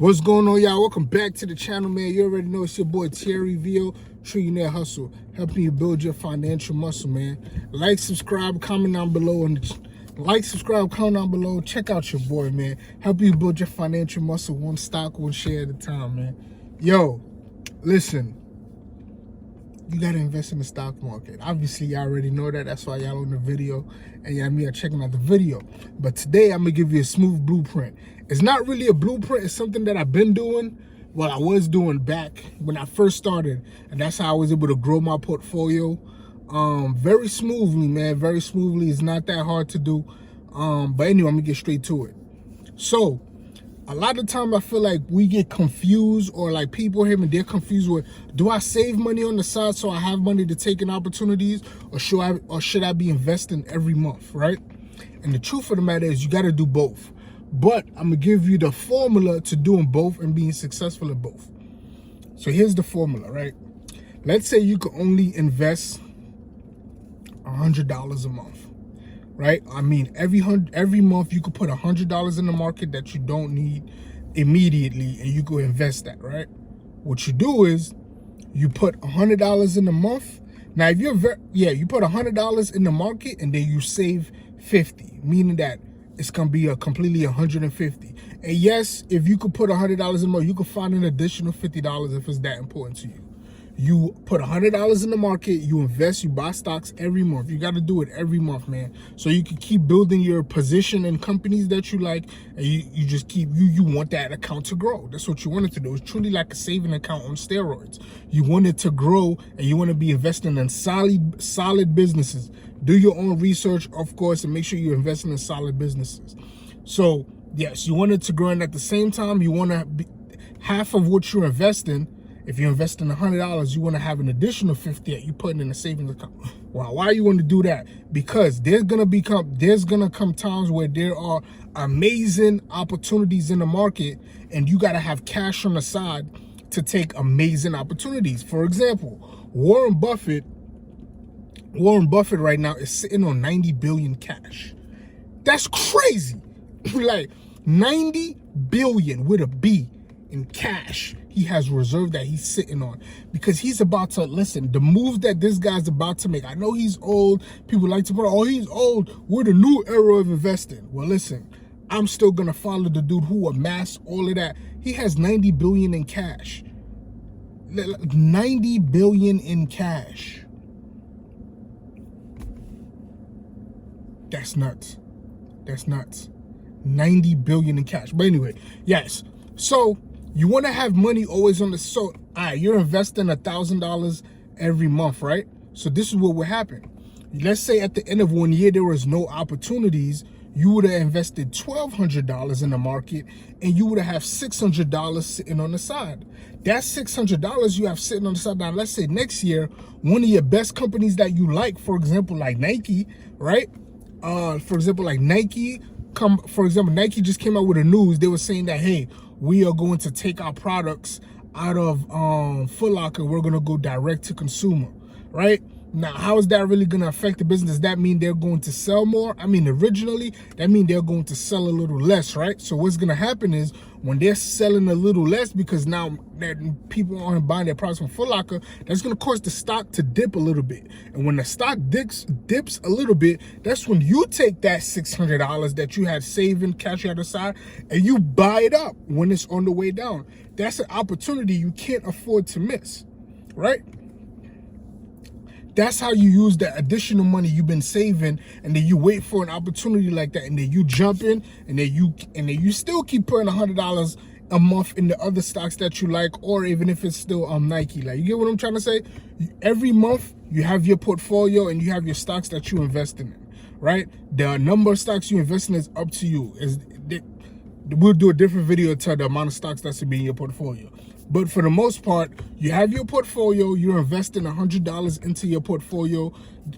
What's going on, y'all? Welcome back to the channel, man. You already know it's your boy Terry Vio, Trillionaire Hustle, helping you build your financial muscle, man. Like, subscribe, comment down below, Check out your boy, man. Help you build your financial muscle one stock, one share at a time, man. Yo, listen. You gotta invest in the stock market. Obviously, y'all already know that. That's why y'all on the video and y'all are checking out the video. But today, I'm gonna give you a smooth blueprint. It's not really a blueprint. It's something that I've been doing. Well, I was doing back when I first started, and that's how I was able to grow my portfolio very smoothly, man. Very smoothly. It's not that hard to do. But anyway, I'm gonna get straight to it. So, a lot of time I feel like we get confused, or like people hear me, they're confused with, do I save money on the side so I have money to take in opportunities, or should I be investing every month, right? And the truth of the matter is you got to do both. But I'm going to give you the formula to doing both and being successful at both. So here's the formula, right? Let's say you can only invest $100 a month. Right? I mean, every month you could put $100 in the market that you don't need immediately, and you go invest that, right? What you do is you put $100 in the month. Now, if you're you put $100 in the market and then you save 50, meaning that it's gonna be a completely 150. And yes, if you could put $100 in the month, you could find an additional $50 if it's that important to you. You put $100 in the market, you invest, you buy stocks every month. You got to do it every month, man. So you can keep building your position in companies that you like, and you just keep, you want that account to grow. That's what you want it to do. It's truly like a saving account on steroids. You want it to grow, and you want to be investing in solid businesses. Do your own research, of course, and make sure you're investing in solid businesses. So yes, you want it to grow, and at the same time, you want to be half of what you're investing. If you're investing $100, you want to have an additional 50 that you put in a savings account. Well, why you want to do that? Because there's gonna come times where there are amazing opportunities in the market, and you gotta have cash on the side to take amazing opportunities. For example, Warren Buffett right now is sitting on 90 billion cash. That's crazy. Like 90 billion with a B in cash. He has reserved that he's sitting on, because he's about to, listen, the moves that this guy's about to make. I know he's old. People like to put, oh, he's old. We're the new era of investing. Well, listen, I'm still going to follow the dude who amassed all of that. He has 90 billion in cash. 90 billion in cash. That's nuts. That's nuts. 90 billion in cash. But anyway, yes. So you want to have money always on the, so, all right, you're investing $1,000 every month, right? So this is what would happen. Let's say at the end of 1 year, there was no opportunities. You would have invested $1,200 in the market, and you would have $600 sitting on the side. That's $600 you have sitting on the side. Now, let's say next year, one of your best companies that you like, for example, like Nike, right? For example, Nike just came out with the news. They were saying that, hey, we are going to take our products out of Foot Locker. We're going to go direct to consumer, right? Now, how is that really going to affect the business? Does that mean they're going to sell more? I mean, originally, that means they're going to sell a little less, right? So what's going to happen is when they're selling a little less, because now that people aren't buying their products from Foot Locker, that's going to cause the stock to dip a little bit. And when the stock dips a little bit, that's when you take that $600 that you had saving, cash out aside, and you buy it up when it's on the way down. That's an opportunity you can't afford to miss, right? That's how you use the additional money you've been saving, and then you wait for an opportunity like that, and then you jump in, and then you still keep putting $100 a month in the other stocks that you like, or even if it's still Nike. Like, you get what I'm trying to say? Every month you have your portfolio and you have your stocks that you invest in, right? The number of stocks you invest in is up to you. We'll do a different video to the amount of stocks that's to be in your portfolio. But for the most part, you have your portfolio, you're investing $100 into your portfolio.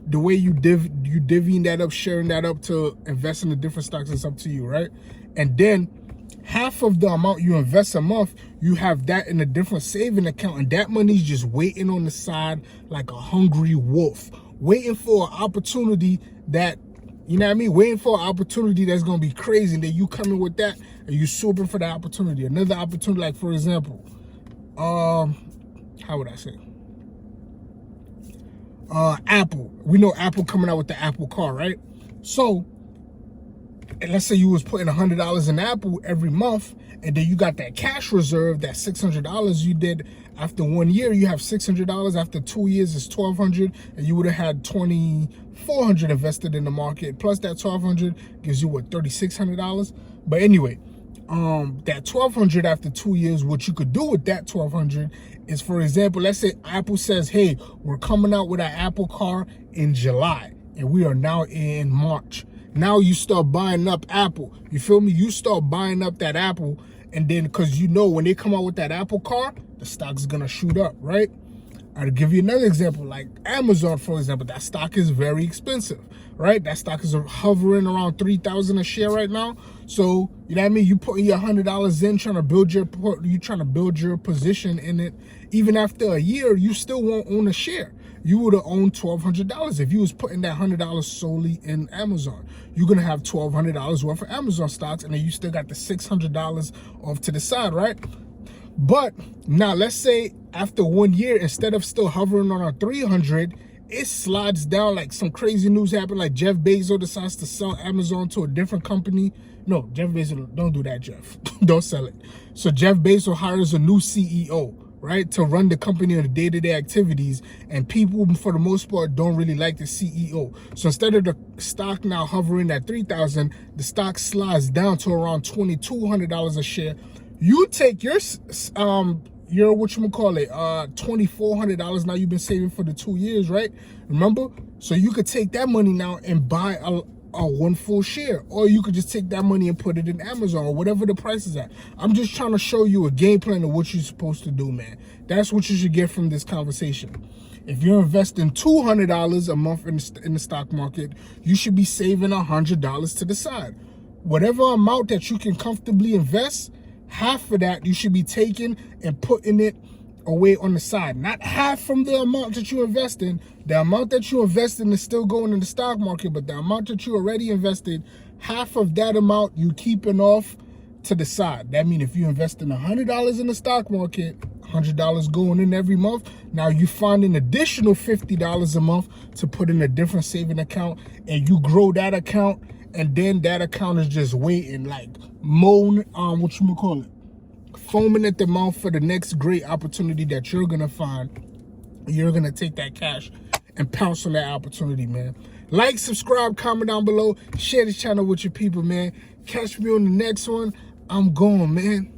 The way you divvying that up, sharing that up to invest in the different stocks, is up to you, right? And then half of the amount you invest a month, you have that in a different saving account, and that money's just waiting on the side like a hungry wolf, waiting for an opportunity that, you know what I mean? Waiting for an opportunity that's going to be crazy, and then you come in with that, and you swooping for the opportunity. Another opportunity, like for example, how would I say? Apple. We know Apple coming out with the Apple car, right? So let's say you was putting $100 in Apple every month, and then you got that cash reserve, that $600 you did after 1 year, you have $600. After 2 years, it's $1,200, and you would have had $2,400 invested in the market. Plus that $1,200 gives you what, $3,600. But anyway, that $1,200 after 2 years, what you could do with that $1,200 is, for example, let's say Apple says, hey, we're coming out with an Apple car in July, and we are now in March. Now you start buying up Apple. You feel me? You start buying up that Apple, and then because you know when they come out with that Apple car, the stock's gonna shoot up, right? I'll give you another example, like Amazon, for example. That stock is very expensive, right? That stock is hovering around $3,000 a share right now. So you know what I mean? You putting your $100 in, trying to build your position in it. Even after a year, you still won't own a share. You would have owned $1,200 if you was putting that $100 solely in Amazon. You're gonna have $1,200 worth of Amazon stocks, and then you still got the $600 off to the side, right? But now let's say after 1 year, instead of still hovering on a 300, it slides down. Like some crazy news happened, like Jeff Bezos decides to sell Amazon to a different company. No, Jeff Bezos, don't do that, Jeff. Don't sell it. So Jeff Bezos hires a new CEO, right, to run the company on the day-to-day activities, and people, for the most part, don't really like the CEO. So instead of the stock now hovering at 3,000, the stock slides down to around $2,200 a share. You take your $2,400 now you've been saving for the 2 years, right? Remember? So you could take that money now and buy a one full share, or you could just take that money and put it in Amazon or whatever the price is at. I'm just trying to show you a game plan of what you're supposed to do, man. That's what you should get from this conversation. If you're investing $200 a month in the stock market, you should be saving $100 to the side. Whatever amount that you can comfortably invest, half of that you should be taking and putting it away on the side. Not half from the amount that you invest in. The amount that you invest in is still going in the stock market, but the amount that you already invested, half of that amount you keeping off to the side. That means if you invest in $100 in the stock market, $100 going in every month, now you find an additional $50 a month to put in a different saving account, and you grow that account, and then that account is just waiting, like foaming at the mouth for the next great opportunity that you're gonna find. You're gonna take that cash and pounce on that opportunity, man. Like, subscribe, comment down below, share this channel with your people, man. Catch me on the next one. I'm going, man.